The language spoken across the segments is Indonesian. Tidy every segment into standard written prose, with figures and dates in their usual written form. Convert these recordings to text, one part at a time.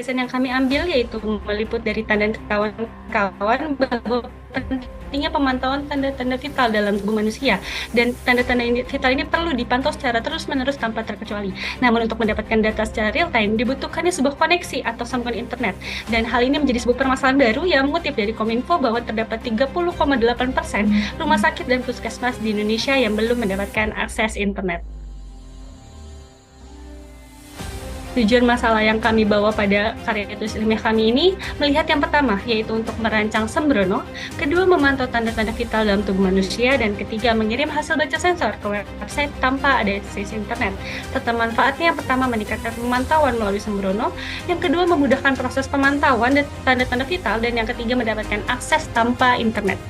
gagasan yang kami ambil yaitu meliput dari tanda kawan-kawan bahwa pentingnya pemantauan tanda-tanda vital dalam tubuh manusia, dan tanda-tanda vital ini perlu dipantau secara terus-menerus tanpa terkecuali. Namun untuk mendapatkan data secara real time dibutuhkannya sebuah koneksi atau sambungan internet, dan hal ini menjadi sebuah permasalahan baru yang mengutip dari Kominfo bahwa terdapat 30,8% rumah sakit dan puskesmas di Indonesia yang belum mendapatkan akses internet. Tujuan masalah yang kami bawa pada karya tulis ilmiah kami ini melihat yang pertama, yaitu untuk merancang sembrono, kedua memantau tanda-tanda vital dalam tubuh manusia, dan ketiga mengirim hasil baca sensor ke website tanpa ada akses internet. Serta manfaatnya yang pertama meningkatkan pemantauan melalui sembrono, yang kedua memudahkan proses pemantauan dan tanda-tanda vital, dan yang ketiga mendapatkan akses tanpa internet.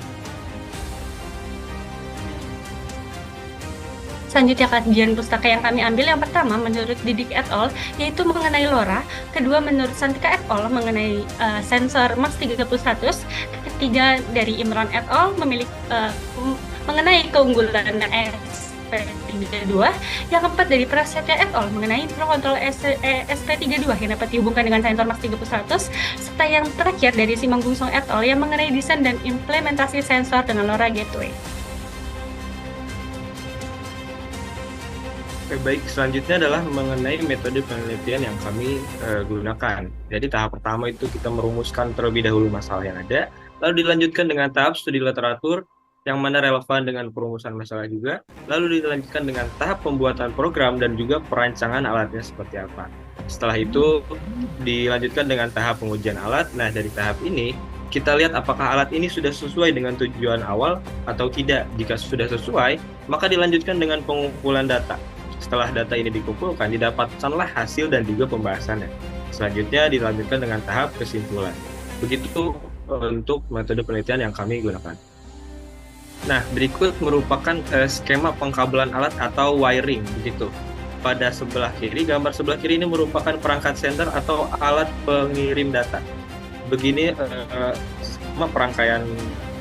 Selanjutnya kajian pustaka yang kami ambil yang pertama menurut Didik et al. Yaitu mengenai LoRa, kedua menurut Santika et al. Mengenai sensor Max 3100, ketiga dari Imran et al. Mengenai keunggulan SP32, yang keempat dari Prasetya et al. Mengenai mikrokontrol SP32 yang dapat dihubungkan dengan sensor Max 3100, serta yang terakhir dari Simanggungsong et al. Yang mengenai desain dan implementasi sensor dengan LoRa Gateway. Oke, baik, selanjutnya adalah mengenai metode penelitian yang kami gunakan. Jadi tahap pertama itu kita merumuskan terlebih dahulu masalah yang ada, lalu dilanjutkan dengan tahap studi literatur yang mana relevan dengan perumusan masalah juga, lalu dilanjutkan dengan tahap pembuatan program dan juga perancangan alatnya seperti apa. Setelah itu dilanjutkan dengan tahap pengujian alat. Nah, dari tahap ini kita lihat apakah alat ini sudah sesuai dengan tujuan awal atau tidak. Jika sudah sesuai, maka dilanjutkan dengan pengumpulan data. Setelah data ini dikumpulkan, didapatkanlah hasil dan juga pembahasannya. Selanjutnya dilanjutkan dengan tahap kesimpulan. Begitu untuk metode penelitian yang kami gunakan. Nah, berikut merupakan skema pengkabelan alat atau wiring, begitu. Pada sebelah kiri, gambar sebelah kiri ini merupakan perangkat sender atau alat pengirim data. Begini skema perangkaian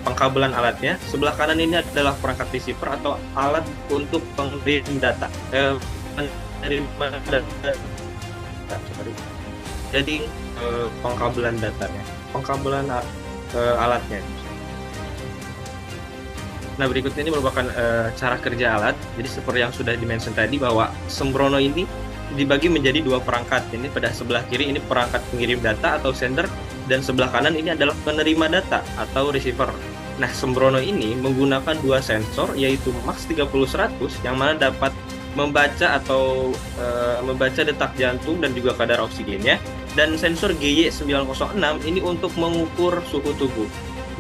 pengkabelan alatnya. Sebelah kanan ini adalah perangkat receiver atau alat untuk pengirim data. Penerima data. Jadi pengkabelan datanya, pengkabelan alatnya. Nah, berikut ini merupakan cara kerja alat. Jadi seperti yang sudah dimention tadi bahwa sembrono ini dibagi menjadi dua perangkat. Ini pada sebelah kiri ini perangkat pengirim data atau sender, dan sebelah kanan ini adalah penerima data atau receiver. Nah, sembrono ini menggunakan dua sensor yaitu Max 30-100 yang mana dapat membaca atau membaca detak jantung dan juga kadar oksigennya, dan sensor GY906 ini untuk mengukur suhu tubuh.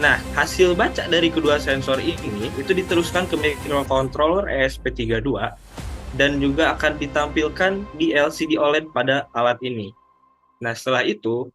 Nah, hasil baca dari kedua sensor ini itu diteruskan ke microcontroller ESP32 dan juga akan ditampilkan di LCD OLED pada alat ini. Nah, setelah itu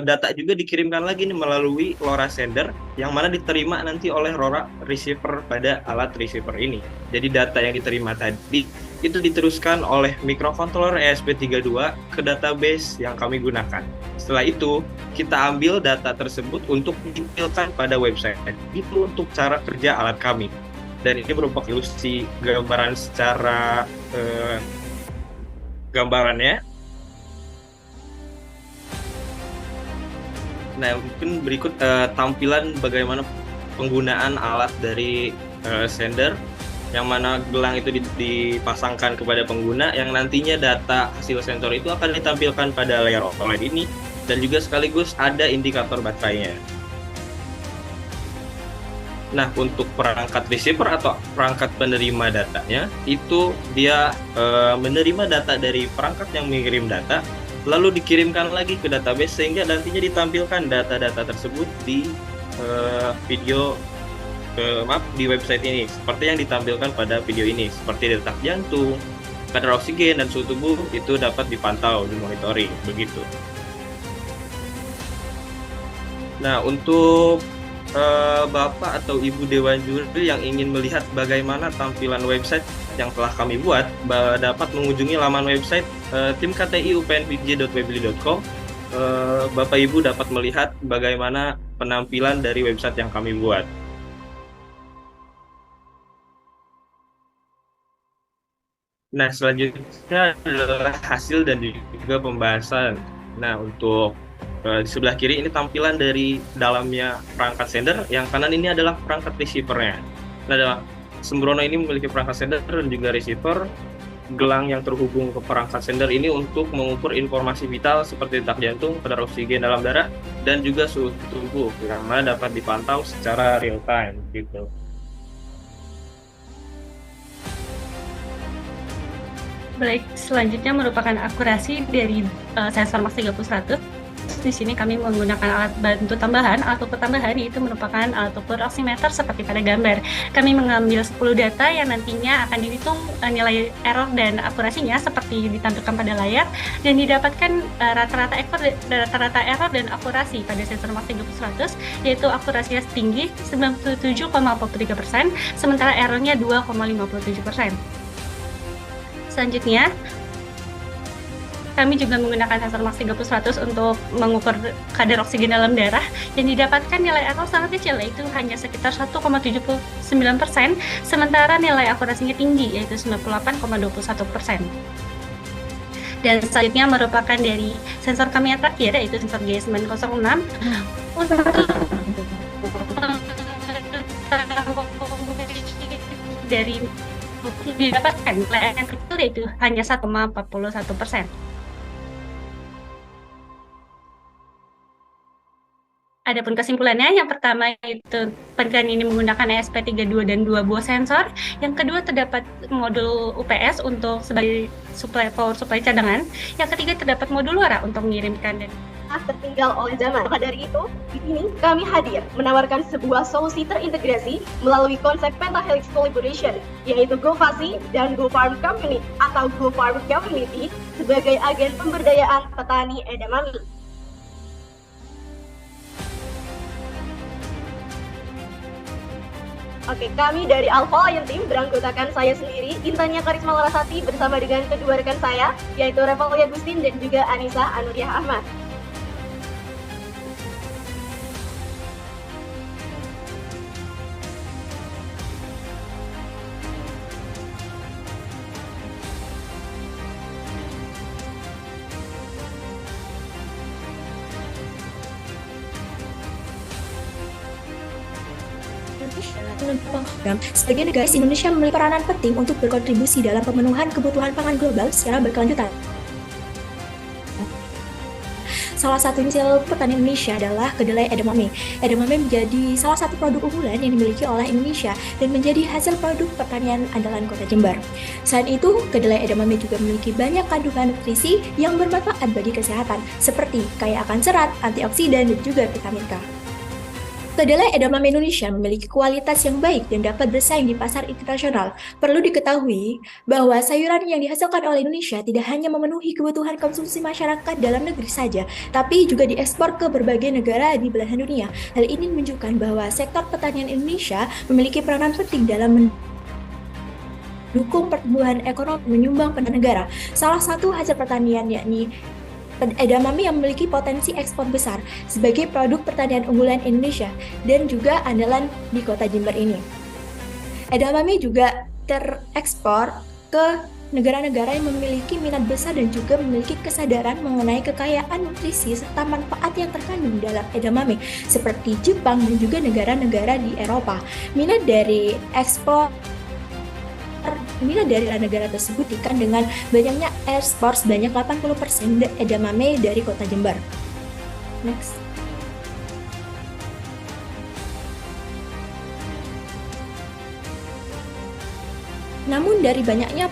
data juga dikirimkan lagi nih melalui LoRa sender yang mana diterima nanti oleh LoRa receiver pada alat receiver ini. Jadi data yang diterima tadi itu diteruskan oleh microcontroller ESP32 ke database yang kami gunakan. Setelah itu, kita ambil data tersebut untuk ditampilkan pada website. Itu untuk cara kerja alat kami. Dan ini merupakan ilustrasi gambaran secara gambarannya. Nah, mungkin berikut tampilan bagaimana penggunaan alat dari sender, yang mana gelang itu dipasangkan kepada pengguna, yang nantinya data hasil sensor itu akan ditampilkan pada layar OLED ini, dan juga sekaligus ada indikator baterainya. Nah, untuk perangkat receiver atau perangkat penerima datanya, itu dia menerima data dari perangkat yang mengirim data, lalu dikirimkan lagi ke database sehingga nantinya ditampilkan data-data tersebut di di website ini, seperti yang ditampilkan pada video ini, seperti detak jantung, kadar oksigen, dan suhu tubuh itu dapat dipantau, dimonitoring, begitu. Nah, untuk Bapak atau Ibu Dewan Juri yang ingin melihat bagaimana tampilan website yang telah kami buat, dapat mengunjungi laman website tim KTI upnpj.weebly.com. Bapak Ibu dapat melihat bagaimana penampilan dari website yang kami buat. Nah, selanjutnya adalah hasil dan juga pembahasan. Nah, untuk di sebelah kiri ini tampilan dari dalamnya perangkat sender, yang kanan ini adalah perangkat receiver-nya. Nah, Sembrono ini memiliki perangkat sender dan juga receiver. Gelang yang terhubung ke perangkat sender ini untuk mengukur informasi vital seperti detak jantung, kadar oksigen dalam darah, dan juga suhu tubuh yang mana dapat dipantau secara real time gitu. Baik, selanjutnya merupakan akurasi dari sensor Max 3100. Di sini kami menggunakan alat bantu tambahan. Alat ukur tambahan yaitu merupakan alat ukur oximeter seperti pada gambar. Kami mengambil 10 data yang nantinya akan dihitung nilai error dan akurasinya seperti ditampilkan pada layar, dan didapatkan rata-rata error dan akurasi pada sensor Max 3100, yaitu akurasinya setinggi 97,43%, sementara errornya 2,57%. Selanjutnya, kami juga menggunakan sensor Max 3100 untuk mengukur kadar oksigen dalam darah, dan didapatkan nilai error sangat kecil, yaitu hanya sekitar 1,79%, sementara nilai akurasinya tinggi, yaitu 98,21%. Dan selanjutnya merupakan dari sensor kami yang terakhir, yaitu sensor GS906, untuk dari didapatkan nilai yang kecil, yaitu hanya 1,41%. Adapun kesimpulannya, yang pertama itu pernikahan ini menggunakan ESP32 dan 2 buah sensor. Yang kedua, terdapat modul UPS untuk sebagai power supply cadangan. Yang ketiga, terdapat modul LoRa untuk mengirimkan dan tertinggal oleh zaman. Maka dari itu, di sini kami hadir menawarkan sebuah solusi terintegrasi melalui konsep Pentahelix Collaboration, yaitu GoFasi dan GoFarm Community atau GoFarm Community sebagai agen pemberdayaan petani edamame. Oke, kami dari Alpha Lion Team beranggotakan saya sendiri, Intanya Karisma Larasati, bersama dengan kedua rekan saya, yaitu Revalia Gustin dan juga Anissa Anuriah Ahmad. Sebagai negara, Indonesia memiliki peranan penting untuk berkontribusi dalam pemenuhan kebutuhan pangan global secara berkelanjutan. Salah satu misal pertanian Indonesia adalah kedelai edamame. Edamame menjadi salah satu produk unggulan yang dimiliki oleh Indonesia dan menjadi hasil produk pertanian andalan Kota Jember. Selain itu, kedelai edamame juga memiliki banyak kandungan nutrisi yang bermanfaat bagi kesehatan, seperti kaya akan serat, antioksidan, dan juga vitamin K. Kedelai edamame Indonesia memiliki kualitas yang baik dan dapat bersaing di pasar internasional. Perlu diketahui bahwa sayuran yang dihasilkan oleh Indonesia tidak hanya memenuhi kebutuhan konsumsi masyarakat dalam negeri saja, tapi juga diekspor ke berbagai negara di belahan dunia. Hal ini menunjukkan bahwa sektor pertanian Indonesia memiliki peranan penting dalam mendukung pertumbuhan ekonomi, menyumbang pada negara. Salah satu hasil pertanian yakni edamame yang memiliki potensi ekspor besar sebagai produk pertanian unggulan Indonesia dan juga andalan di Kota Jember ini. Edamame juga terekspor ke negara-negara yang memiliki minat besar dan juga memiliki kesadaran mengenai kekayaan nutrisi serta manfaat yang terkandung dalam edamame, seperti Jepang dan juga negara-negara di Eropa. Minat dari negara tersebut buktikan dengan banyaknya ekspor sebanyak 80% edamame dari Kota Jember. Next. Namun dari banyaknya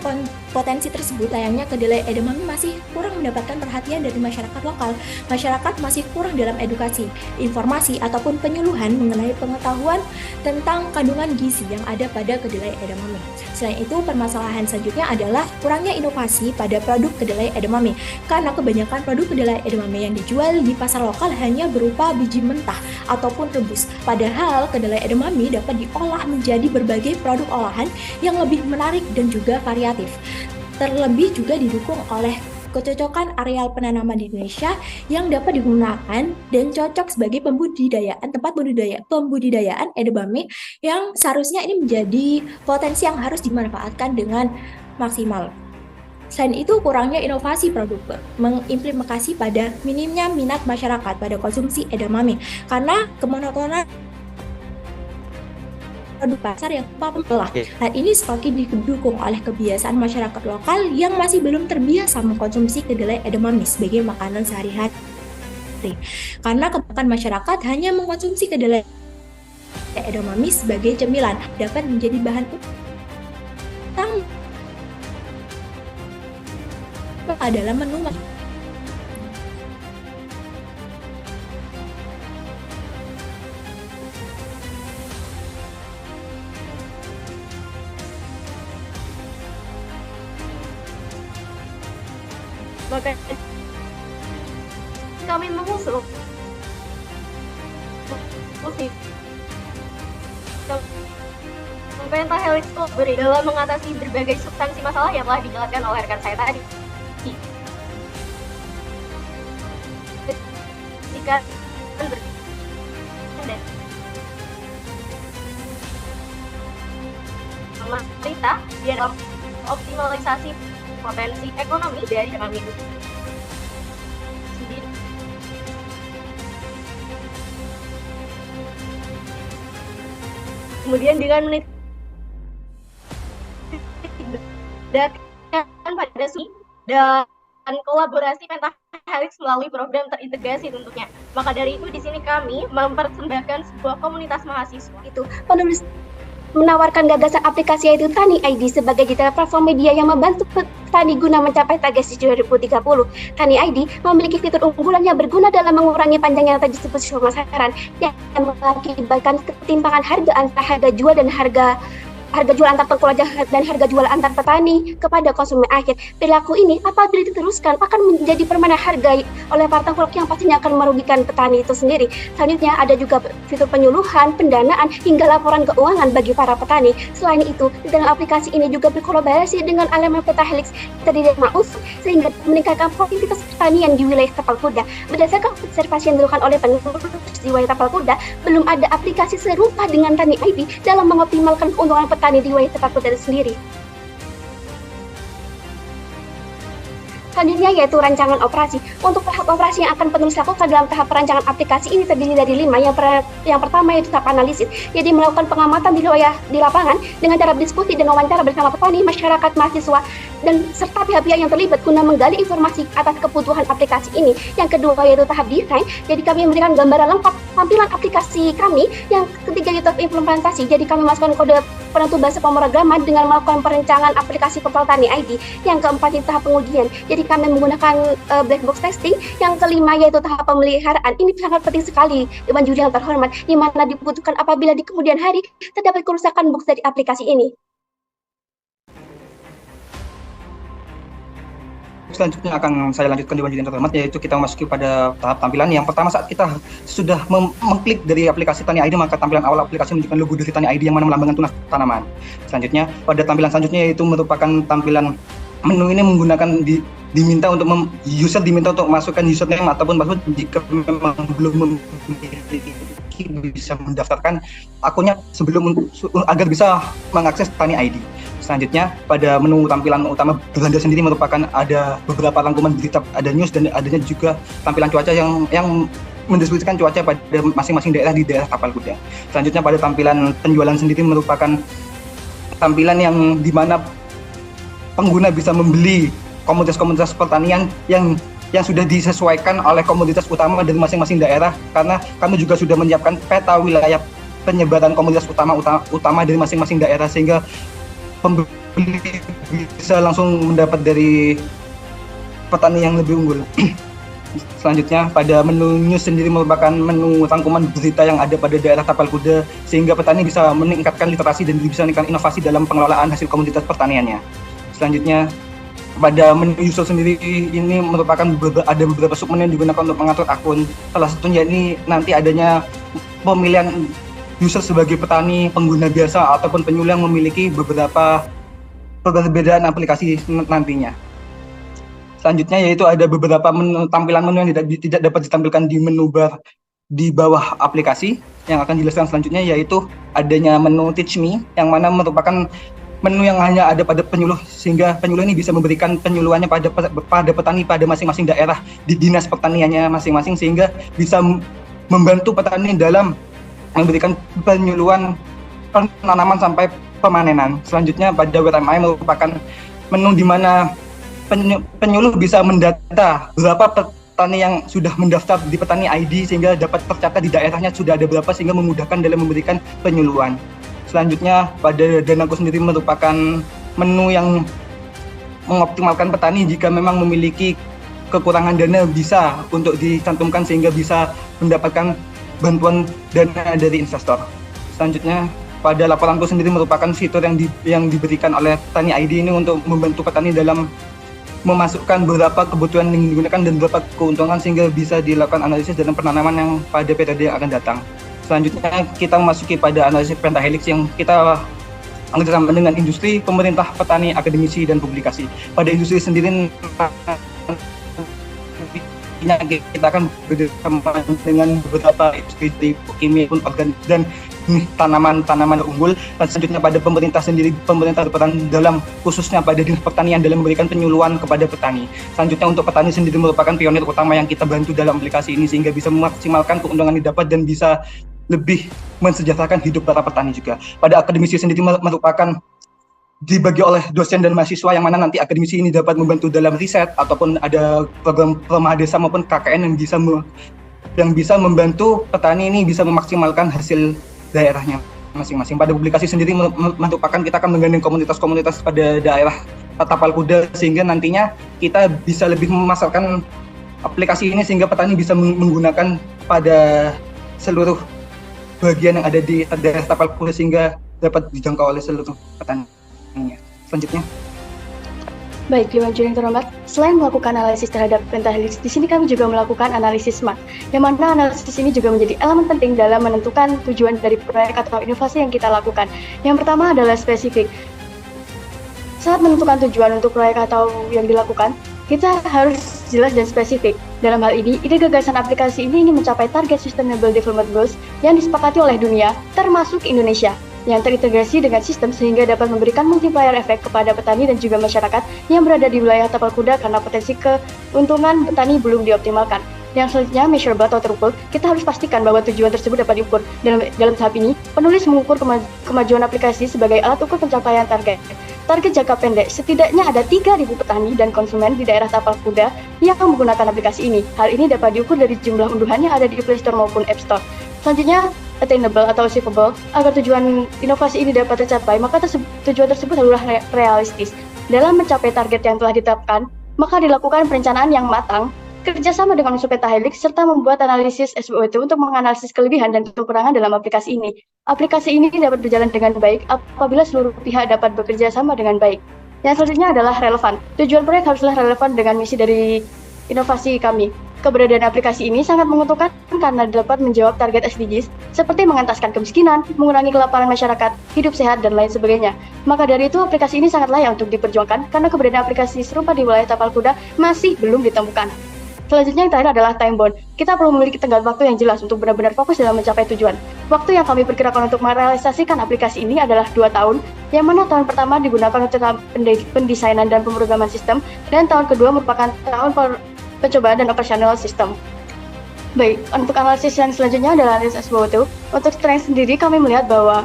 potensi tersebut, sayangnya kedelai edamame masih kurang mendapatkan perhatian dari masyarakat lokal. Masyarakat masih kurang dalam edukasi, informasi, ataupun penyuluhan mengenai pengetahuan tentang kandungan gizi yang ada pada kedelai edamame. Selain itu, permasalahan selanjutnya adalah kurangnya inovasi pada produk kedelai edamame, karena kebanyakan produk kedelai edamame yang dijual di pasar lokal hanya berupa biji mentah ataupun rebus. Padahal kedelai edamame dapat diolah menjadi berbagai produk olahan yang lebih menarik dan juga variatif. Terlebih juga didukung oleh kecocokan areal penanaman di Indonesia yang dapat digunakan dan cocok sebagai tempat pembudidayaan edamame yang seharusnya ini menjadi potensi yang harus dimanfaatkan dengan maksimal. Selain itu, kurangnya inovasi produk mengimplementasi pada minimnya minat masyarakat pada konsumsi edamame karena kemonotonan produk pasar yang telah. Hal ini semakin didukung oleh kebiasaan masyarakat lokal yang masih belum terbiasa mengkonsumsi kedelai edamame sebagai makanan sehari-hari. Karena kebanyakan masyarakat hanya mengkonsumsi kedelai edamame sebagai cemilan, dapat menjadi bahan utama adalah menu Maka kami mengusul pemerintah Helix beri dalam mengatasi berbagai substansi masalah yang telah dijelaskan oleh rekan saya tadi. Jika pemerintah biar optimalisasi potensi ekonomi dari kami itu sendiri. Kemudian dengan menitipkan pada dan kolaborasi Pentahelix melalui program terintegrasi tentunya. Maka dari itu di sini kami mempersembahkan sebuah komunitas mahasiswa itu penulis menawarkan gagasan aplikasi yaitu Tani ID sebagai digital platform media yang membantu petani guna mencapai target 2030. Tani ID memiliki fitur unggulan yang berguna dalam mengurangi panjangnya rantai distribusi pemasaran yang mengakibatkan ketimpangan harga antara harga jual dan harga jual antar pengkulak dan harga jual antar petani kepada konsumen akhir. Perilaku ini apabila diteruskan akan menjadi permainan harga oleh para tengkulak yang pastinya akan merugikan petani itu sendiri. Selanjutnya ada juga fitur penyuluhan, pendanaan, hingga laporan keuangan bagi para petani. Selain itu, di dalam aplikasi ini juga berkolaborasi dengan elemen Pentahelix terdiri dari Maus sehingga meningkatkan produktivitas pertanian di wilayah Tapal Kuda. Berdasarkan observasi yang dilakukan oleh penulis di wilayah Tapal Kuda, belum ada aplikasi serupa dengan Tani ID dalam mengoptimalkan keuntungan petani di wilayah Tapal Kuda sendiri. Selanjutnya yaitu rancangan operasi. Untuk tahap operasi yang akan penulis lakukan dalam tahap perancangan aplikasi ini terdiri dari 5. Yang pertama yaitu tahap analisis. Jadi melakukan pengamatan di lapangan dengan cara diskusi dan wawancara bersama petani, masyarakat, mahasiswa, dan serta pihak-pihak yang terlibat guna menggali informasi atas kebutuhan aplikasi ini. Yang kedua yaitu tahap desain. Jadi kami memberikan gambaran lengkap tampilan aplikasi kami. Yang ketiga yaitu implementasi. Jadi kami masukkan kode penentu bahasa pemrograman dengan melakukan perencanaan aplikasi portal Tani ID. Yang keempat itu tahap pengujian. Jadi kami menggunakan black box testing. Yang kelima yaitu tahap pemeliharaan. Ini sangat penting sekali, Dewan Juri yang terhormat, di mana dibutuhkan apabila di kemudian hari terdapat kerusakan box dari aplikasi ini. Selanjutnya akan saya lanjutkan Dewan Juri yang terhormat, yaitu kita memasuki pada tahap tampilan. Yang pertama, saat kita sudah mengklik dari aplikasi Tani ID, maka tampilan awal aplikasi menunjukkan logo dari Tani ID yang mana melambangkan tunas tanaman. Selanjutnya, pada tampilan selanjutnya yaitu merupakan tampilan menu ini menggunakan diminta untuk user diminta untuk masukkan username ataupun password. Jika memang belum memiliki, bisa mendaftarkan akunnya sebelum agar bisa mengakses Tani ID. Selanjutnya, pada menu tampilan utama Belanda sendiri merupakan ada beberapa rangkuman berita, ada news dan adanya juga tampilan cuaca yang mendeskripsikan cuaca pada masing-masing daerah di daerah Tapal Kuda. Selanjutnya, pada tampilan penjualan sendiri merupakan tampilan yang dimana pengguna bisa membeli komoditas-komoditas pertanian yang sudah disesuaikan oleh komoditas utama dari masing-masing daerah, karena kami juga sudah menyiapkan peta wilayah penyebaran komoditas utama dari masing-masing daerah sehingga pembeli bisa langsung mendapat dari petani yang lebih unggul. Selanjutnya, pada menu news sendiri merupakan menu rangkuman berita yang ada pada daerah Tapal Kuda sehingga petani bisa meningkatkan literasi dan bisa meningkatkan inovasi dalam pengelolaan hasil komoditas pertaniannya. Selanjutnya, pada menu user sendiri ini merupakan ada beberapa submenu yang digunakan untuk mengatur akun. Salah satunya ini nanti adanya pemilihan user sebagai petani, pengguna biasa, ataupun penyuluh yang memiliki beberapa perbedaan aplikasi nantinya. Selanjutnya yaitu ada beberapa tampilan menu yang tidak dapat ditampilkan di menu bar di bawah aplikasi. Yang akan dijelaskan selanjutnya yaitu adanya menu Teach Me, yang mana merupakan menu yang hanya ada pada penyuluh, sehingga penyuluh ini bisa memberikan penyuluhannya pada petani pada masing-masing daerah di dinas pertaniannya masing-masing, sehingga bisa membantu petani dalam memberikan penyuluhan penanaman sampai pemanenan. Selanjutnya pada WMI merupakan menu di mana penyuluh bisa mendata berapa petani yang sudah mendaftar di Petani ID, sehingga dapat tercatat di daerahnya sudah ada berapa, sehingga memudahkan dalam memberikan penyuluhan. Selanjutnya pada Danaku sendiri merupakan menu yang mengoptimalkan petani jika memang memiliki kekurangan dana bisa untuk dicantumkan sehingga bisa mendapatkan bantuan dana dari investor. Selanjutnya pada laporanku sendiri merupakan fitur yang diberikan oleh Petani ID ini untuk membantu petani dalam memasukkan beberapa kebutuhan yang digunakan dan beberapa keuntungan, sehingga bisa dilakukan analisis dalam penanaman yang pada periode yang akan datang. Selanjutnya kita memasuki pada analisis pentahelix yang kita kerjasama dengan industri, pemerintah, petani, akademisi, dan publikasi. Pada industri sendiri kita akan bekerjasama dengan beberapa industri kimia pun organik dan tanaman unggul. Dan selanjutnya pada pemerintah sendiri, pemerintah berperan dalam khususnya pada dinas pertanian dalam memberikan penyuluhan kepada petani. Selanjutnya untuk petani sendiri merupakan pionir utama yang kita bantu dalam aplikasi ini, sehingga bisa memaksimalkan keuntungan yang didapat dan bisa lebih mensejahterakan hidup para petani juga. Pada akademisi sendiri merupakan dibagi oleh dosen dan mahasiswa, yang mana nanti akademisi ini dapat membantu dalam riset ataupun ada program Rumah Desa maupun KKN yang bisa membantu petani ini bisa memaksimalkan hasil daerahnya masing-masing. Pada publikasi sendiri merupakan kita akan menggandeng komunitas-komunitas pada daerah tapal kuda, sehingga nantinya kita bisa lebih memasarkan aplikasi ini sehingga petani bisa menggunakan pada seluruh bagian yang ada di daerah tapal kuda, sehingga dapat dijangkau oleh seluruh petani. Selanjutnya. Baik, Dewan Juri yang terhormat, selain melakukan analisis terhadap pentahelix, di sini kami juga melakukan analisis SMART, yang mana analisis ini juga menjadi elemen penting dalam menentukan tujuan dari proyek atau inovasi yang kita lakukan. Yang pertama adalah spesifik. Saat menentukan tujuan untuk proyek atau yang dilakukan, kita harus jelas dan spesifik. Dalam hal ini, ide gagasan aplikasi ini ingin mencapai target Sustainable Development Goals yang disepakati oleh dunia, termasuk Indonesia, yang terintegrasi dengan sistem sehingga dapat memberikan multiplier efek kepada petani dan juga masyarakat yang berada di wilayah tapal kuda karena potensi keuntungan petani belum dioptimalkan. Yang selanjutnya, measurable atau terukur, kita harus pastikan bahwa tujuan tersebut dapat diukur. Dalam tahap ini, penulis mengukur kemajuan aplikasi sebagai alat ukur pencapaian target. Target jangka pendek, setidaknya ada 3.000 petani dan konsumen di daerah tapal kuda yang menggunakan aplikasi ini. Hal ini dapat diukur dari jumlah unduhan yang ada di Play Store maupun App Store. Selanjutnya, attainable atau achievable. Agar tujuan inovasi ini dapat tercapai, maka tujuan tersebut haruslah realistis. Dalam mencapai target yang telah ditetapkan, maka dilakukan perencanaan yang matang, kerjasama dengan unsur pentahelix, serta membuat analisis SWOT untuk menganalisis kelebihan dan kekurangan dalam aplikasi ini. Aplikasi ini dapat berjalan dengan baik apabila seluruh pihak dapat bekerja sama dengan baik. Yang selanjutnya adalah relevan. Tujuan proyek haruslah relevan dengan misi dari inovasi kami. Keberadaan aplikasi ini sangat menguntungkan karena dapat menjawab target SDGs seperti mengentaskan kemiskinan, mengurangi kelaparan masyarakat, hidup sehat, dan lain sebagainya. Maka dari itu aplikasi ini sangat layak untuk diperjuangkan karena keberadaan aplikasi serupa di wilayah tapal kuda masih belum ditemukan. Selanjutnya yang terakhir adalah time bound. Kita perlu memiliki tenggat waktu yang jelas untuk benar-benar fokus dalam mencapai tujuan. Waktu yang kami perkirakan untuk merealisasikan aplikasi ini adalah 2 tahun, yang mana tahun pertama digunakan untuk pendesainan dan pemrograman sistem, dan tahun kedua merupakan tahun pencobaan dan operasional sistem. Baik, untuk analisis yang selanjutnya adalah analisis SWOT. Untuk strength sendiri kami melihat bahwa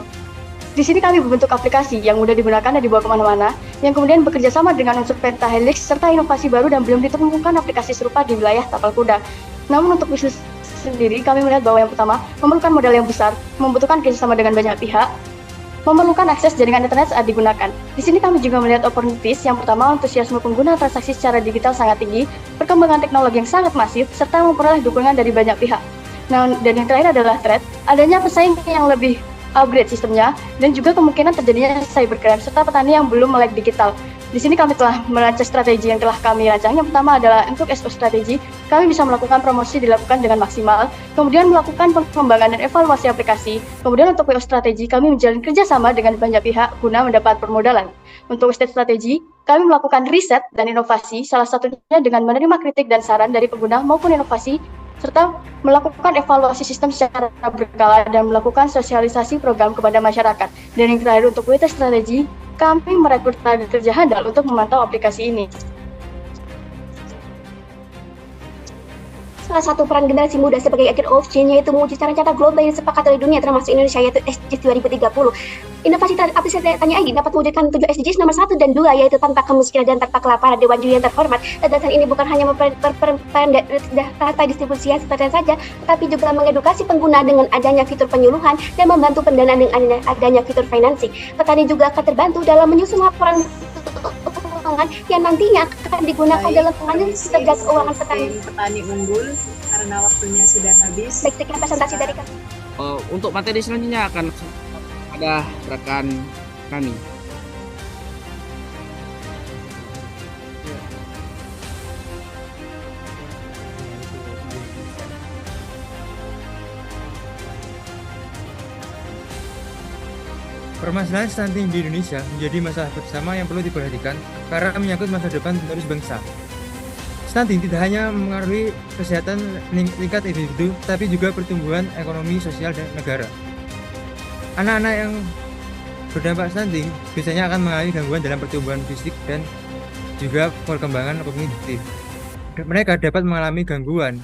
di sini kami membentuk aplikasi yang mudah digunakan dan dibawa kemana-mana, yang kemudian bekerja sama dengan unsur pentahelix serta inovasi baru dan belum ditemukan aplikasi serupa di wilayah tapal kuda. Namun untuk bisnis sendiri kami melihat bahwa yang pertama memerlukan modal yang besar, membutuhkan kerjasama dengan banyak pihak, memerlukan akses jaringan internet saat digunakan. Di sini kami juga melihat opportunities. Yang pertama, antusiasme pengguna transaksi secara digital sangat tinggi, perkembangan teknologi yang sangat masif, serta memperoleh dukungan dari banyak pihak. Nah, dan yang terakhir adalah threat, adanya pesaing yang lebih upgrade sistemnya, dan juga kemungkinan terjadinya cybercrime, serta petani yang belum melek digital. Di sini kami telah merancang strategi yang telah kami rancang. Yang pertama adalah untuk SO strategi, kami bisa melakukan promosi dilakukan dengan maksimal, kemudian melakukan pengembangan dan evaluasi aplikasi. Kemudian untuk WO strategi, kami menjalin kerjasama dengan banyak pihak guna mendapat permodalan. Untuk state strategi, kami melakukan riset dan inovasi, salah satunya dengan menerima kritik dan saran dari pengguna maupun inovasi serta melakukan evaluasi sistem secara berkala dan melakukan sosialisasi program kepada masyarakat. Dan yang terakhir untuk WT strategi, kami merekrut tenaga kerja handal untuk memantau aplikasi ini. Salah satu peran generasi muda sebagai agent of change yaitu mewujudkan rencana global yang disepakati oleh dunia termasuk Indonesia yaitu SDGs 2030. Inovasi aplikasi Tani ID dapat mewujudkan 7 SDGs nomor 1 dan 2 yaitu tanpa kemiskinan dan tanpa kelaparan. Dewan Juri yang terhormat, gagasan ini bukan hanya memperpendek rantai distribusi seperti saja, tetapi juga mengedukasi pengguna dengan adanya fitur penyuluhan dan membantu pendanaan dengan adanya fitur financing. Petani juga akan terbantu dalam menyusun laporan keuangan yang nantinya akan digunakan dalam pengambilan kerja keuangan petani unggul karena waktunya sudah habis. Baik, sekian presentasi dari kami. Untuk materi selanjutnya akan ada rekan kami. Permasalahan stunting di Indonesia menjadi masalah bersama yang perlu diperhatikan karena menyangkut masa depan penerus bangsa. Stunting tidak hanya mengaruhi kesehatan tingkat individu, tapi juga pertumbuhan ekonomi, sosial, dan negara. Anak-anak yang berdampak stunting biasanya akan mengalami gangguan dalam pertumbuhan fisik dan juga perkembangan kognitif. Mereka dapat mengalami gangguan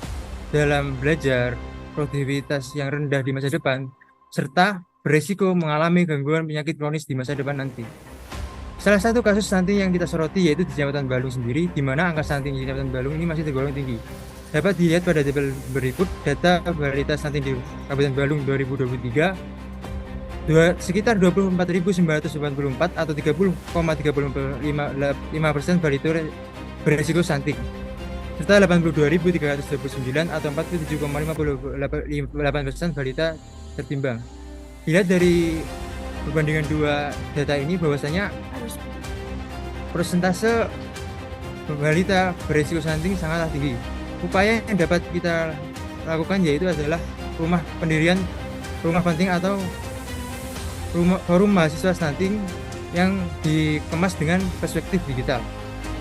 dalam belajar, produktivitas yang rendah di masa depan, serta beresiko mengalami gangguan penyakit kronis di masa depan nanti. Salah satu kasus stunting yang kita soroti yaitu di Kecamatan Balung sendiri, di mana angka stunting di Kecamatan Balung ini masih tergolong tinggi. Dapat dilihat pada tabel berikut data balita stunting di Kabupaten Balung 2023 sekitar 24.984 atau 30,35% balita beresiko stunting, serta 82.329 atau 47,58% balita tertimbang. Dilihat dari perbandingan dua data ini bahwasanya persentase balita berisiko stunting sangatlah tinggi. Upaya yang dapat kita lakukan yaitu adalah pendirian rumah penting atau forum mahasiswa stunting yang dikemas dengan perspektif digital.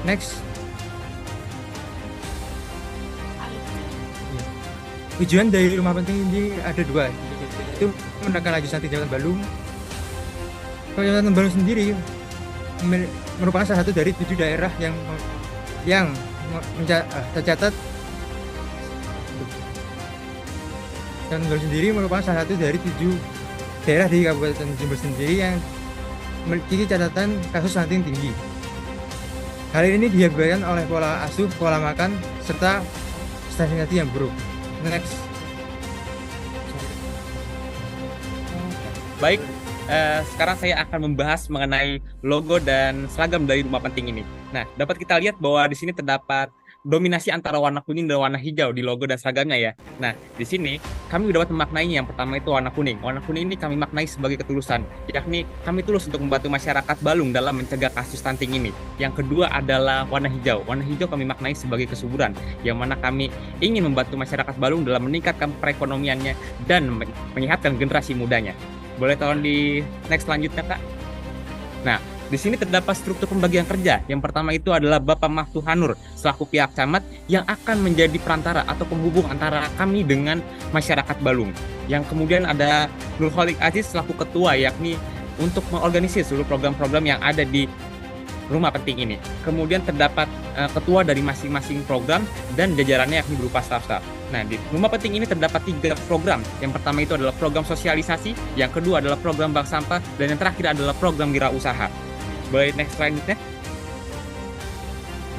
Next. Tujuan dari rumah penting ini ada dua, yaitu menekan laju stunting di Kecamatan Balung. Kecamatan Balung sendiri merupakan salah satu dari 7 daerah yang tercatat. Kecamatan Balung sendiri merupakan salah satu dari 7 daerah di Kabupaten Jember sendiri yang memiliki catatan kasus stunting tinggi. Hal ini diakibatkan oleh pola asuh, pola makan, serta sanitasi yang buruk. Next. Baik, sekarang saya akan membahas mengenai logo dan seragam dari rumah penting ini. Nah, dapat kita lihat bahwa di sini terdapat dominasi antara warna kuning dan warna hijau di logo dan seragamnya ya. Nah, di sini kami dapat memaknainya. Yang pertama itu warna kuning. Warna kuning ini kami maknai sebagai ketulusan, yakni kami tulus untuk membantu masyarakat Balung dalam mencegah kasus stunting ini. Yang kedua adalah warna hijau. Warna hijau kami maknai sebagai kesuburan, yang mana kami ingin membantu masyarakat Balung dalam meningkatkan perekonomiannya dan menyehatkan generasi mudanya. Boleh tolong di next selanjutnya, Kak? Nah, di sini terdapat struktur pembagian kerja. Yang pertama itu adalah Bapak Maftuhanur selaku pihak camat yang akan menjadi perantara atau penghubung antara kami dengan masyarakat Balung. Yang kemudian ada Nurholik Aziz selaku ketua, yakni untuk mengorganisir seluruh program-program yang ada di rumah penting ini. Kemudian terdapat ketua dari masing-masing program dan jajarannya yakni berupa staf-staf. Nah, di rumah penting ini terdapat 3 program. Yang pertama itu adalah program sosialisasi, yang kedua adalah program bank sampah, dan yang terakhir adalah program wirausaha. Boleh next selanjutnya.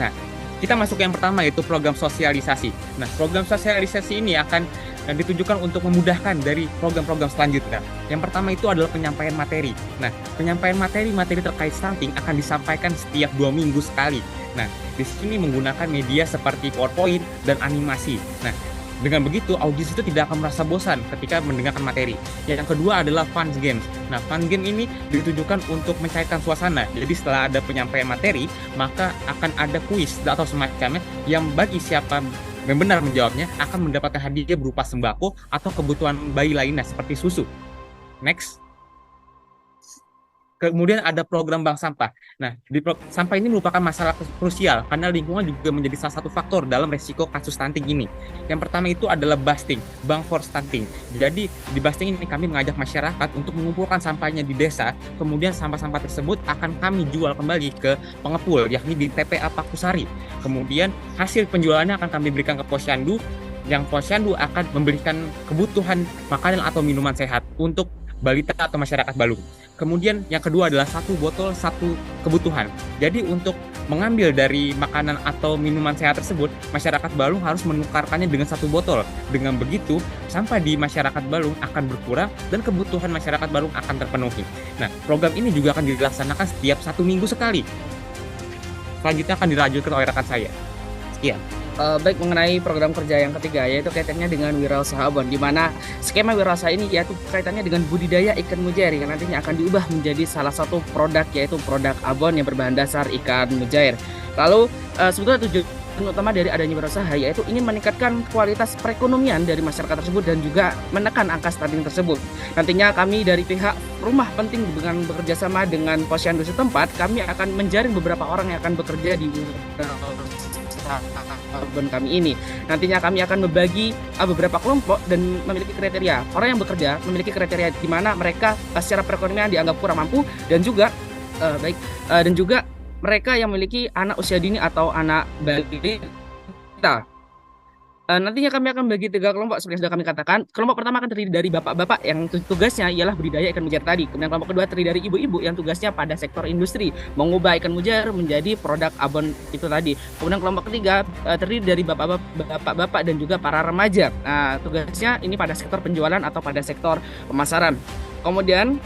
Nah, kita masuk ke yang pertama yaitu program sosialisasi. Nah, program sosialisasi ini akan ditujukan untuk memudahkan dari program-program selanjutnya. Yang pertama itu adalah penyampaian materi. Nah, penyampaian materi terkait stunting akan disampaikan setiap 2 minggu sekali. Nah, di sini menggunakan media seperti PowerPoint dan animasi. Nah, dengan begitu, audiens itu tidak akan merasa bosan ketika mendengarkan materi. Yang kedua adalah fun games. Nah, fun game ini ditujukan untuk mencairkan suasana. Jadi setelah ada penyampaian materi, maka akan ada kuis atau semacamnya yang bagi siapa yang benar menjawabnya akan mendapatkan hadiah berupa sembako atau kebutuhan bayi lainnya seperti susu. Next. Kemudian ada program bank sampah. Nah, sampah ini merupakan masalah krusial karena lingkungan juga menjadi salah satu faktor dalam resiko kasus stunting ini. Yang pertama itu adalah busting, bank for stunting. Jadi di busting ini kami mengajak masyarakat untuk mengumpulkan sampahnya di desa, kemudian sampah-sampah tersebut akan kami jual kembali ke pengepul, yakni di TPA Pakusari. Kemudian hasil penjualannya akan kami berikan ke Posyandu, yang Posyandu akan memberikan kebutuhan makanan atau minuman sehat untuk balita atau masyarakat Balung. Kemudian yang kedua adalah 1 botol 1 kebutuhan. Jadi untuk mengambil dari makanan atau minuman sehat tersebut, masyarakat Balung harus menukarkannya dengan 1 botol. Dengan begitu, sampah di masyarakat Balung akan berkurang dan kebutuhan masyarakat Balung akan terpenuhi. Nah, program ini juga akan dilaksanakan setiap 1 minggu sekali. Selanjutnya akan dilanjutkan oleh rekan saya. Sekian. Baik, mengenai program kerja yang ketiga, yaitu kaitannya dengan wirausaha abon, di mana skema wirausaha ini yaitu kaitannya dengan budidaya ikan mujair yang nantinya akan diubah menjadi salah satu produk, yaitu produk abon yang berbahan dasar ikan mujair. Lalu sebetulnya tujuan utama dari adanya wirausaha yaitu ingin meningkatkan kualitas perekonomian dari masyarakat tersebut dan juga menekan angka stunting tersebut. Nantinya kami dari pihak Rumah Penting dengan bekerjasama dengan Posyandu setempat, kami akan menjaring beberapa orang yang akan bekerja di abon kami ini. Nantinya kami akan membagi beberapa kelompok dan memiliki kriteria. Orang yang bekerja memiliki kriteria di mana mereka secara perekonomian dianggap kurang mampu dan juga dan juga mereka yang memiliki anak usia dini atau anak balita. Nantinya kami akan bagi 3 kelompok seperti yang sudah kami katakan. Kelompok pertama akan terdiri dari bapak-bapak yang tugasnya ialah budidaya ikan mujair tadi. Kemudian kelompok kedua terdiri dari ibu-ibu yang tugasnya pada sektor industri, mengubah ikan mujair menjadi produk abon itu tadi. Kemudian kelompok ketiga terdiri dari bapak-bapak dan juga para remaja. Nah, tugasnya ini pada sektor penjualan atau pada sektor pemasaran. Kemudian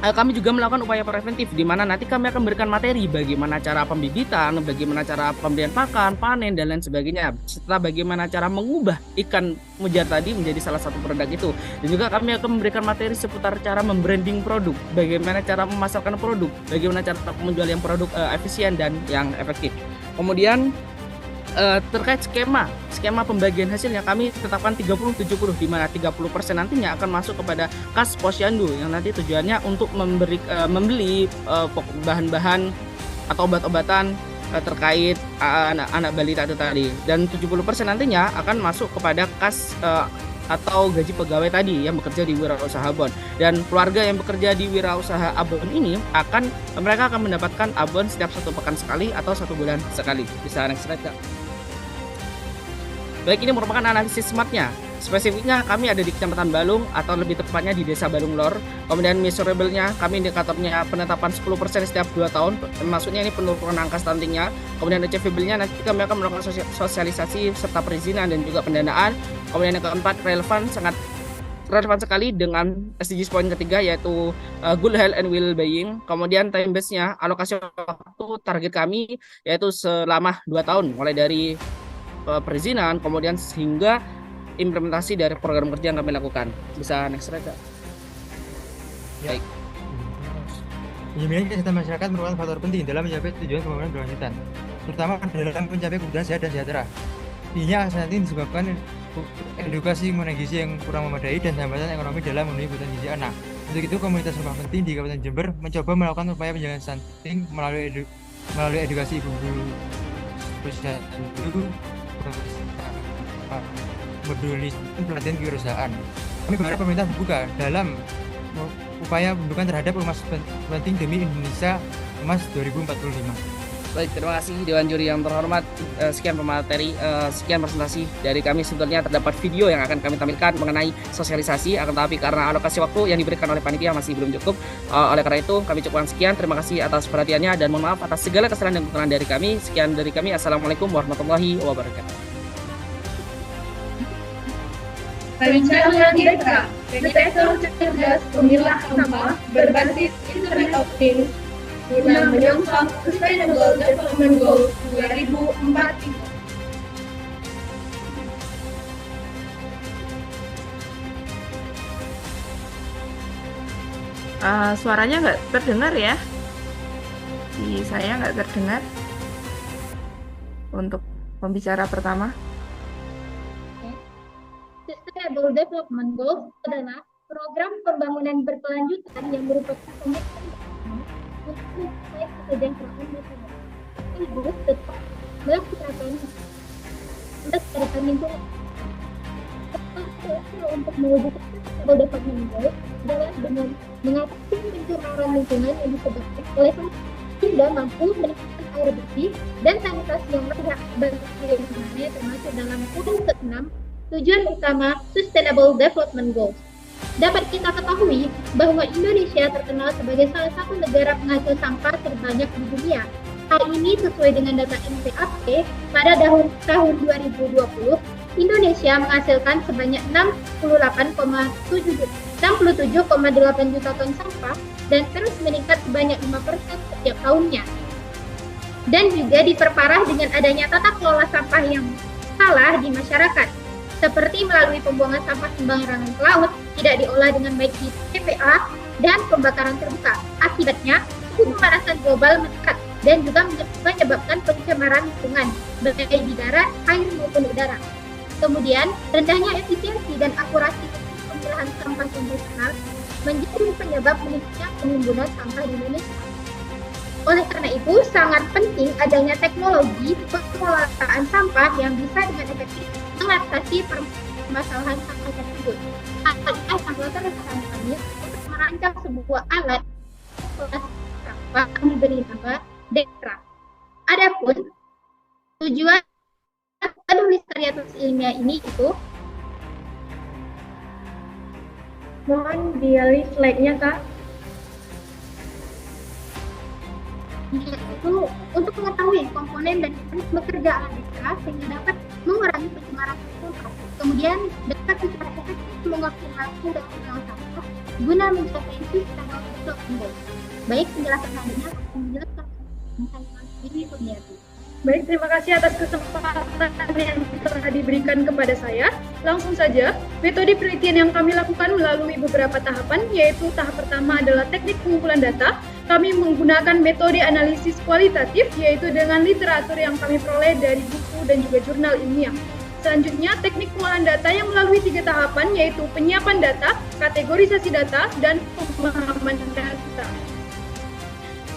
kami juga melakukan upaya preventif di mana nanti kami akan memberikan materi bagaimana cara pembibitan, bagaimana cara pemberian pakan, panen dan lain sebagainya, serta bagaimana cara mengubah ikan mujair tadi menjadi salah satu produk itu. Dan juga kami akan memberikan materi seputar cara membranding produk, bagaimana cara memasarkan produk, bagaimana cara menjual yang produk efisien dan yang efektif. Kemudian terkait skema pembagian hasilnya kami tetapkan 30-70, di mana 30% nantinya akan masuk kepada kas Posyandu yang nanti tujuannya untuk membeli bahan-bahan atau obat-obatan terkait anak balita itu tadi, dan 70% nantinya akan masuk kepada kas atau gaji pegawai tadi yang bekerja di wirausaha abon. Dan keluarga yang bekerja di wirausaha abon ini mereka akan mendapatkan abon setiap 1 pekan sekali atau 1 bulan sekali. Bisa next slide, Kak. Baik, ini merupakan analisis SMART-nya. Spesifiknya kami ada di Kecamatan Balung atau lebih tepatnya di Desa Balung Lor. Kemudian measurable-nya kami indikatornya penetapan 10% setiap 2 tahun. Maksudnya ini penurunan angka stuntingnya. Kemudian achievable-nya nanti kami akan melakukan sosialisasi serta perizinan dan juga pendanaan. Kemudian yang keempat, sangat relevan sekali dengan SDGs poin ketiga yaitu good health and well-being. Kemudian time base-nya, alokasi waktu target kami yaitu selama 2 tahun mulai dari perizinan kemudian sehingga implementasi dari program kerja yang kami lakukan. Bisa next slide, Kak. Ya. Baik. Penjaminan kesehatan masyarakat merupakan faktor penting dalam mencapai tujuan pembangunan berkelanjutan, terutama dalam mencapai kebutuhan sehat dan sejahtera. Tingginya angka stunting disebabkan edukasi mengenai gizi yang kurang memadai dan hambatan ekonomi dalam memenuhi kebutuhan gizi anak. Untuk itu, komunitas Rumah Penting di Kabupaten Jember mencoba melakukan upaya pencegahan stunting melalui edukasi ibu-ibu peduli pelatihan kewirausahaan. Kami berharap pemerintah terbuka dalam upaya pembentukan terhadap Rumah Penting demi Indonesia Emas 2045. Baik, terima kasih Dewan Juri yang terhormat. Sekian pemateri, sekian presentasi dari kami. Sebetulnya terdapat video yang akan kami tampilkan mengenai sosialisasi, akan tetapi karena alokasi waktu yang diberikan oleh panitia masih belum cukup. Oleh karena itu kami cukupkan sekian. Terima kasih atas perhatiannya dan mohon maaf atas segala kesalahan dan kekurangan dari kami. Sekian dari kami. Assalamualaikum warahmatullahi wabarakatuh. Rencana Desa Detektor Cerdas Pemilah Sampah berbasis Internet of Things guna menyongsong Sustainable Development Goals 2045. Suaranya nggak terdengar ya? Di saya nggak terdengar untuk pembicara pertama. Sustainable Development Goals adalah program pembangunan berkelanjutan yang merupakan komitmen baik kesejahteraan masyarakat. Sekaligus tetap melaksanakan melestarikan lingkungan. Untuk mewujudkan sustainable development goals adalah dengan mengatasi pencemaran lingkungan yang disebabkan oleh hingga mampu meningkatkan air bersih dan sanitasi yang layak bagi lingkungannya, termasuk dalam poin ke-6 tujuan utama Sustainable Development Goals. Dapat kita ketahui bahwa Indonesia terkenal sebagai salah satu negara penghasil sampah terbanyak di dunia. Hal ini sesuai dengan data NPAP pada tahun 2020, Indonesia menghasilkan sebanyak 67,8 juta ton sampah dan terus meningkat sebanyak 5% setiap tahunnya. Dan juga diperparah dengan adanya tata kelola sampah yang salah di masyarakat, seperti melalui pembuangan sampah sembarangan ke laut, tidak diolah dengan baik di TPA, dan pembakaran terbuka. Akibatnya, suhu pemanasan global meningkat dan juga menyebabkan pencemaran lingkungan, baik di darat, air maupun udara. Kemudian, rendahnya efisiensi dan akurasi pemilahan sampah konvensional menjadi penyebab meningkatnya penimbunan sampah di Indonesia. Oleh karena itu, sangat penting adanya teknologi pengelolaan sampah yang bisa dengan efektif mengatasi permasalahan sampah tersebut. Alat anggota rekan kami untuk merancang sebuah alat sampah yang diberi nama Dekra. Adapun tujuan penulis karya tulis ilmiah ini itu, mohon dialih slide-nya, Kak. Yaitu untuk mengetahui komponen dan mekanisme kerja alat Dekra sehingga dapat mengurangi pencemaran sampah. Kemudian dapat secara efektif mengoptimalkan dan sampah guna mencapai sustainable development goals. Baik, penjelasan selanjutnya akan menjelaskan ini Kurniati. Baik, terima kasih atas kesempatan yang telah diberikan kepada saya. Langsung saja, metode penelitian yang kami lakukan melalui beberapa tahapan, yaitu tahap pertama adalah teknik pengumpulan data. Kami menggunakan metode analisis kualitatif, yaitu dengan literatur yang kami peroleh dari buku dan juga jurnal ilmiah. Selanjutnya, teknik pengolahan data yang melalui 3 tahapan, yaitu penyiapan data, kategorisasi data, dan pemahaman data.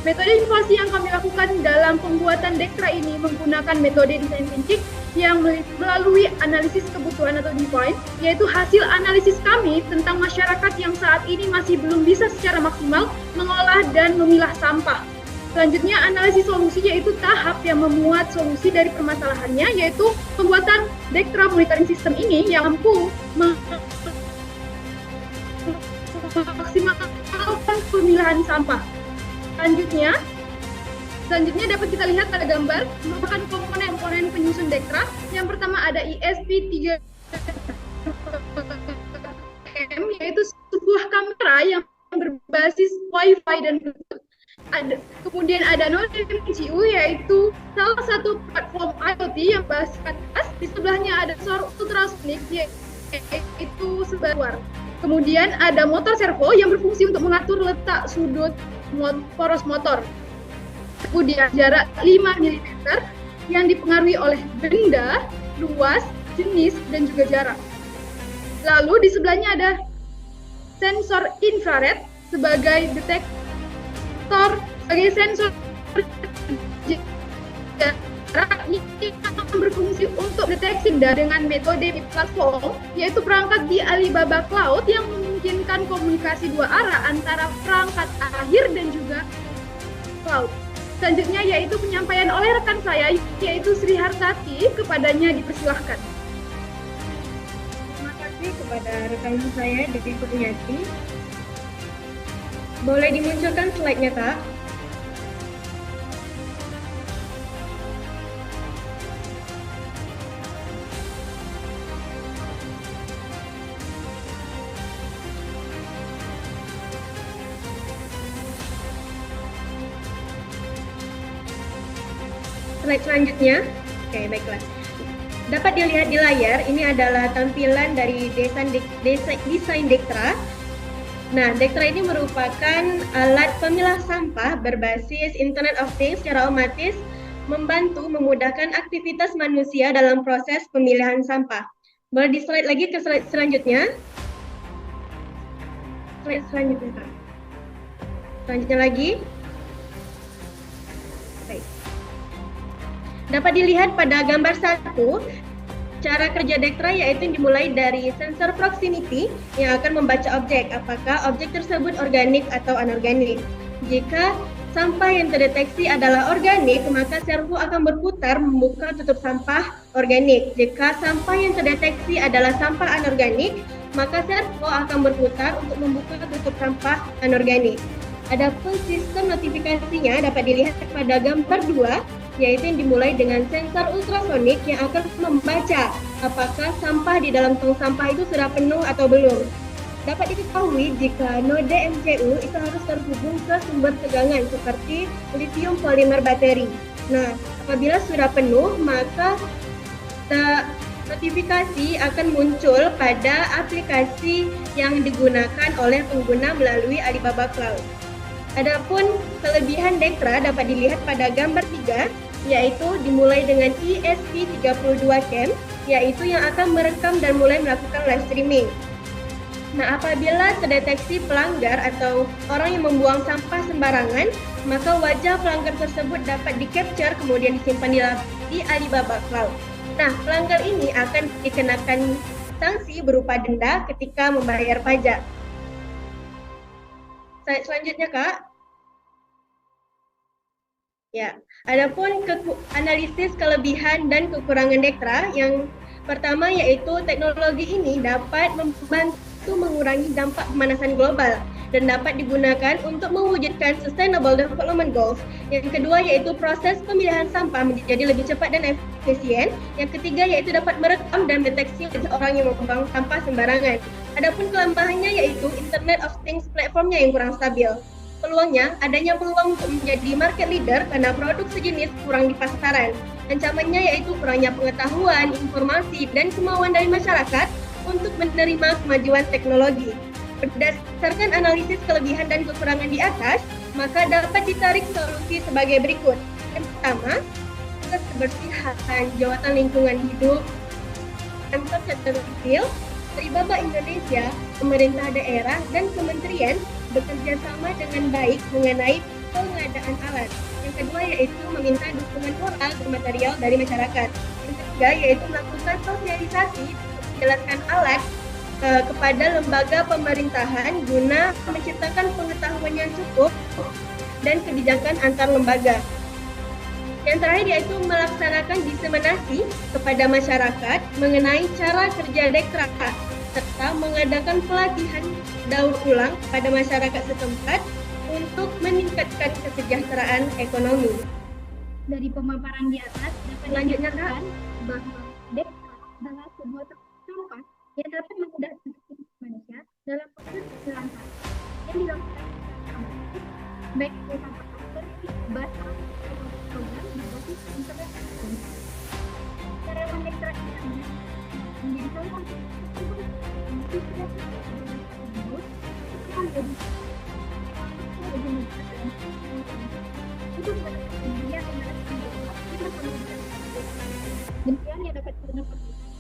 Metode inovasi yang kami lakukan dalam pembuatan Dekra ini menggunakan metode desain thinking yang melalui analisis kebutuhan atau define, yaitu hasil analisis kami tentang masyarakat yang saat ini masih belum bisa secara maksimal mengolah dan memilah sampah. Selanjutnya, analisis solusi, yaitu tahap yang memuat solusi dari permasalahannya, yaitu pembuatan Dekra monitoring system ini yang mampu memaksimalkan pemilahan sampah. Selanjutnya dapat kita lihat pada gambar merupakan komponen penyusun Dekra. Yang pertama ada ESP3M, yaitu sebuah kamera yang berbasis Wi-Fi dan Bluetooth. Kemudian ada NodeMCU, yaitu salah satu platform IoT yang berbasis atas. Di sebelahnya ada ultrasonic, yaitu sebuah. Kemudian ada motor servo yang berfungsi untuk mengatur letak sudut poros motor. Kemudian jarak 5 mm yang dipengaruhi oleh benda, luas, jenis, dan juga jarak. Lalu di sebelahnya ada sensor infrared sebagai detektor, sebagai sensor jarak ini akan berfungsi untuk deteksi dengan metode platform, yaitu perangkat di Alibaba Cloud yang memungkinkan komunikasi 2 arah antara perangkat akhir dan juga cloud. Selanjutnya yaitu penyampaian oleh rekan saya, yaitu Sri Harsati, kepadanya dipersilahkan. Terima kasih kepada rekan saya, Devi Kurniati. Boleh dimunculkan slide-nya, Kak? Slide selanjutnya, oke baiklah. Dapat dilihat di layar, ini adalah tampilan dari desain Dekra. Nah, Dekra ini merupakan alat pemilah sampah berbasis Internet of Things secara otomatis, membantu memudahkan aktivitas manusia dalam proses pemilihan sampah. Boleh di slide lagi ke slide selanjutnya. Slide selanjutnya, Kak. Selanjutnya lagi. Baik. Dapat dilihat pada gambar 1, cara kerja Dektra yaitu dimulai dari sensor proximity yang akan membaca objek, apakah objek tersebut organik atau anorganik. Jika sampah yang terdeteksi adalah organik, maka servo akan berputar membuka tutup sampah organik. Jika sampah yang terdeteksi adalah sampah anorganik, maka servo akan berputar untuk membuka tutup sampah anorganik. Adapun sistem notifikasinya dapat dilihat pada gambar 2, yaitu yang dimulai dengan sensor ultrasonik yang akan membaca apakah sampah di dalam tong sampah itu sudah penuh atau belum. Dapat diketahui jika node MCU itu harus terhubung ke sumber tegangan seperti lithium polymer battery. Nah, apabila sudah penuh, maka notifikasi akan muncul pada aplikasi yang digunakan oleh pengguna melalui Alibaba Cloud. Adapun kelebihan Dektra dapat dilihat pada gambar 3, yaitu dimulai dengan ESP32 Cam, yaitu yang akan merekam dan mulai melakukan live streaming. Nah, apabila terdeteksi pelanggar atau orang yang membuang sampah sembarangan, maka wajah pelanggar tersebut dapat di-capture kemudian disimpan di Alibaba Cloud. Nah, pelanggar ini akan dikenakan sanksi berupa denda ketika membayar pajak. Selanjutnya, Kak. Ya, adapun analisis kelebihan dan kekurangan Dektra, yang pertama yaitu teknologi ini dapat membantu mengurangi dampak pemanasan global dan dapat digunakan untuk mewujudkan Sustainable Development Goals. Yang kedua yaitu proses pemilihan sampah menjadi lebih cepat dan efisien. Yang ketiga yaitu dapat merekam dan mendeteksi orang yang membuang sampah sembarangan. Adapun kelemahannya yaitu Internet of Things platformnya yang kurang stabil. Peluangnya, adanya peluang untuk menjadi market leader karena produk sejenis kurang di pasaran. Ancamannya yaitu kurangnya pengetahuan, informasi, dan kemauan dari masyarakat untuk menerima kemajuan teknologi. Berdasarkan analisis kelebihan dan kekurangan di atas, maka dapat ditarik solusi sebagai berikut. Yang pertama, kebersihan, jawatan lingkungan hidup, kantor catatan sipil, Alibaba Indonesia, pemerintah daerah, dan kementerian bekerja sama dengan baik mengenai pengadaan alat. Yang kedua yaitu meminta dukungan moral dan material dari masyarakat. Yang ketiga yaitu melakukan sosialisasi menjelaskan alat kepada lembaga pemerintahan guna menciptakan pengetahuan yang cukup dan kebijakan antar lembaga. Yang terakhir yaitu melaksanakan diseminasi kepada masyarakat mengenai cara kerja Dektra serta mengadakan pelatihan daur ulang pada masyarakat setempat untuk meningkatkan kesejahteraan ekonomi. Dari pemaparan di atas dapat dilanjutkan bahwa Dektra adalah sebuah sampah yang dapat memudahkan manusia dalam proses penyelamatan yang dilakukan baik itu sampah plastik, bata, program berbasis internet. Cara Dektra ini menjadi salah satu Terima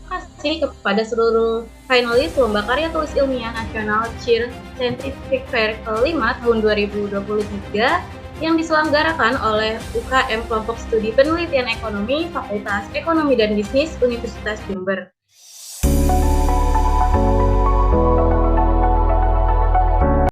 kasih kepada seluruh finalis Lomba Karya Tulis Ilmiah Nasional CHIR Scientific Fair ke-5 tahun 2023 yang diselenggarakan oleh UKM Kelompok Studi Penelitian Ekonomi Fakultas Ekonomi dan Bisnis Universitas Jember.